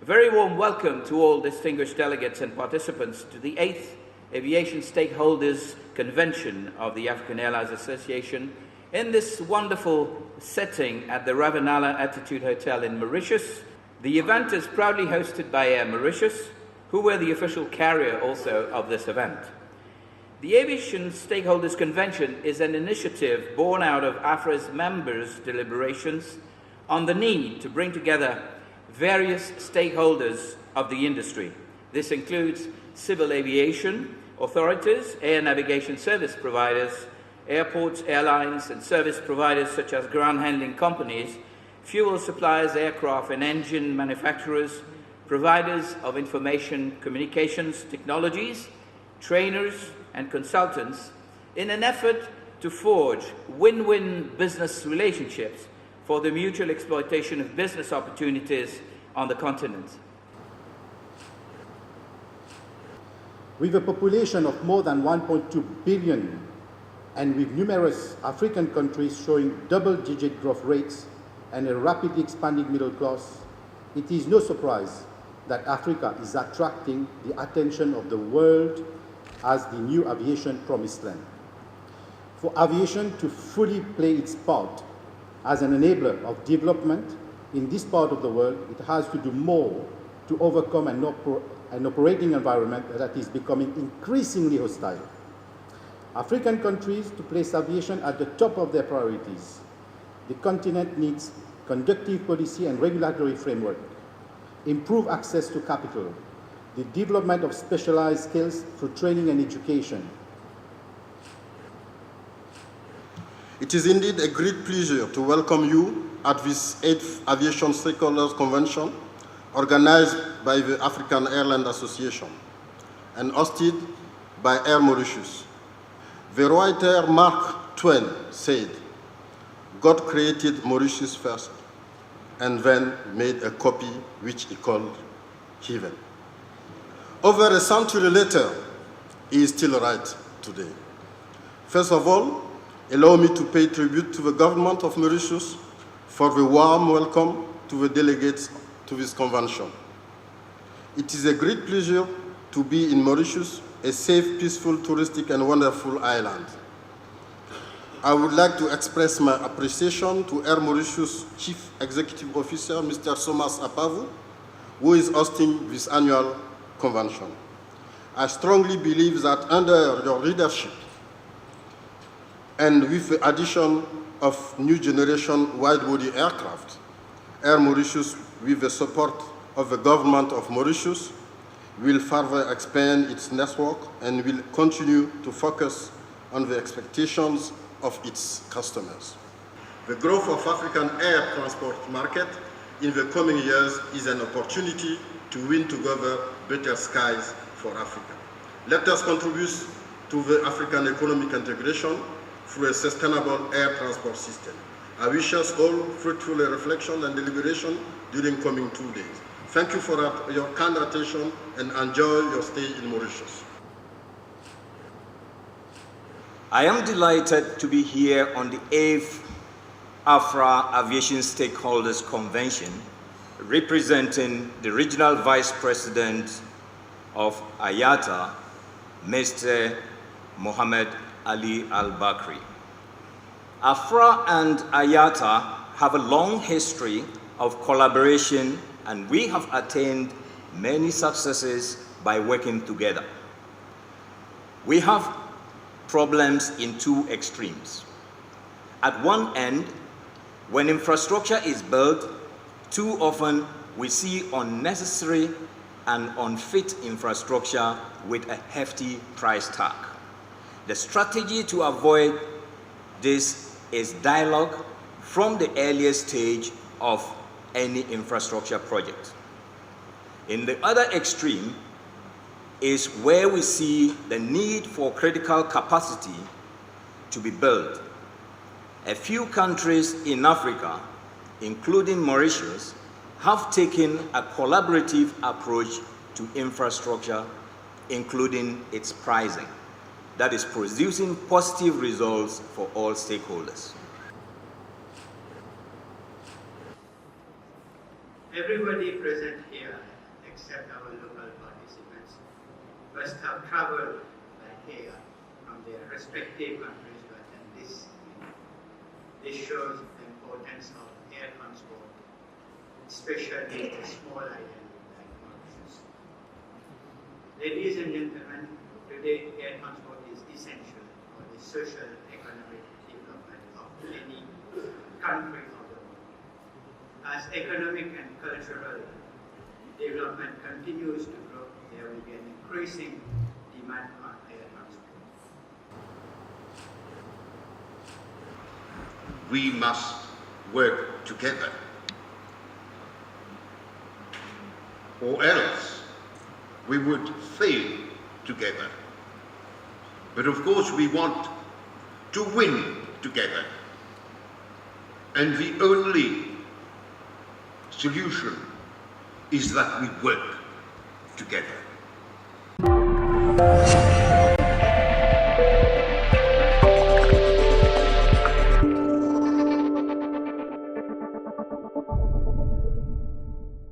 Very warm welcome to all distinguished delegates and participants to the 8th Aviation Stakeholders Convention of the African Airlines Association in this wonderful setting at the Ravenala Attitude Hotel in Mauritius. The event is proudly hosted by Air Mauritius, who were the official carrier also of this event. The Aviation Stakeholders Convention is an initiative born out of AFRAA's members' deliberations on the need to bring together various stakeholders of the industry. This includes civil aviation authorities, air navigation service providers, airports, airlines, and service providers such as ground handling companies, fuel suppliers, aircraft and engine manufacturers, providers of information communications technologies, trainers and consultants, in an effort to forge win-win business relationships for the mutual exploitation of business opportunities on the continent. With a population of more than 1.2 billion and with numerous African countries showing double-digit growth rates and a rapidly expanding middle class, it is no surprise that Africa is attracting the attention of the world as the new aviation promised land. For aviation to fully play its part as an enabler of development in this part of the world, it has to do more to overcome an operating environment that is becoming increasingly hostile. African countries to place aviation at the top of their priorities. The continent needs conducive policy and regulatory framework, improve access to capital, the development of specialized skills through training and education. It is indeed a great pleasure to welcome you at this 8th Aviation Stakeholders Convention organized by the African Airlines Association and hosted by Air Mauritius. The writer Mark Twain said, "God created Mauritius first and then made a copy which he called heaven." Over a century later, he is still right today. First of all, allow me to pay tribute to the government of Mauritius for the warm welcome to the delegates to this convention. It is a great pleasure to be in Mauritius, a safe, peaceful, touristic, and wonderful island. I would like to express my appreciation to Air Mauritius Chief Executive Officer, Mr. Somas Apavu, who is hosting this annual convention. I strongly believe that under your leadership and with the addition of new generation wide-body aircraft, Air Mauritius, with the support of the government of Mauritius, will further expand its network and will continue to focus on the expectations of its customers. The growth of African air transport market in the coming years is an opportunity to win together better skies for Africa. Let us contribute to the African economic integration through a sustainable air transport system. I wish us all fruitful reflection and deliberation during coming 2 days. Thank you for your kind attention and enjoy your stay in Mauritius. I am delighted to be here on the 8th AFRAA Aviation Stakeholders Convention, representing the Regional Vice President of IATA, Mr. Mohammed Ali Al-Bakri. AFRAA and IATA have a long history of collaboration, and we have attained many successes by working together. We have problems in two extremes. At one end, when infrastructure is built, too often we see unnecessary and unfit infrastructure with a hefty price tag. The strategy to avoid this is dialogue from the earliest stage of any infrastructure project. In the other extreme is where we see the need for critical capacity to be built. A few countries in Africa, including Mauritius, have taken a collaborative approach to infrastructure including its pricing, that is producing positive results for all stakeholders. Everybody present here, except our local participants, must have traveled by air from their respective countries to attend this meeting. This shows the importance of air transport, especially a small island like Mauritius. Ladies and gentlemen, today air transport is essential for the social and economic development of any country of the world. As economic and cultural development continues to grow, there will be an increasing demand on air transport. We must work together, or else we would fail together. But of course we want to win together. And the only solution is that we work together.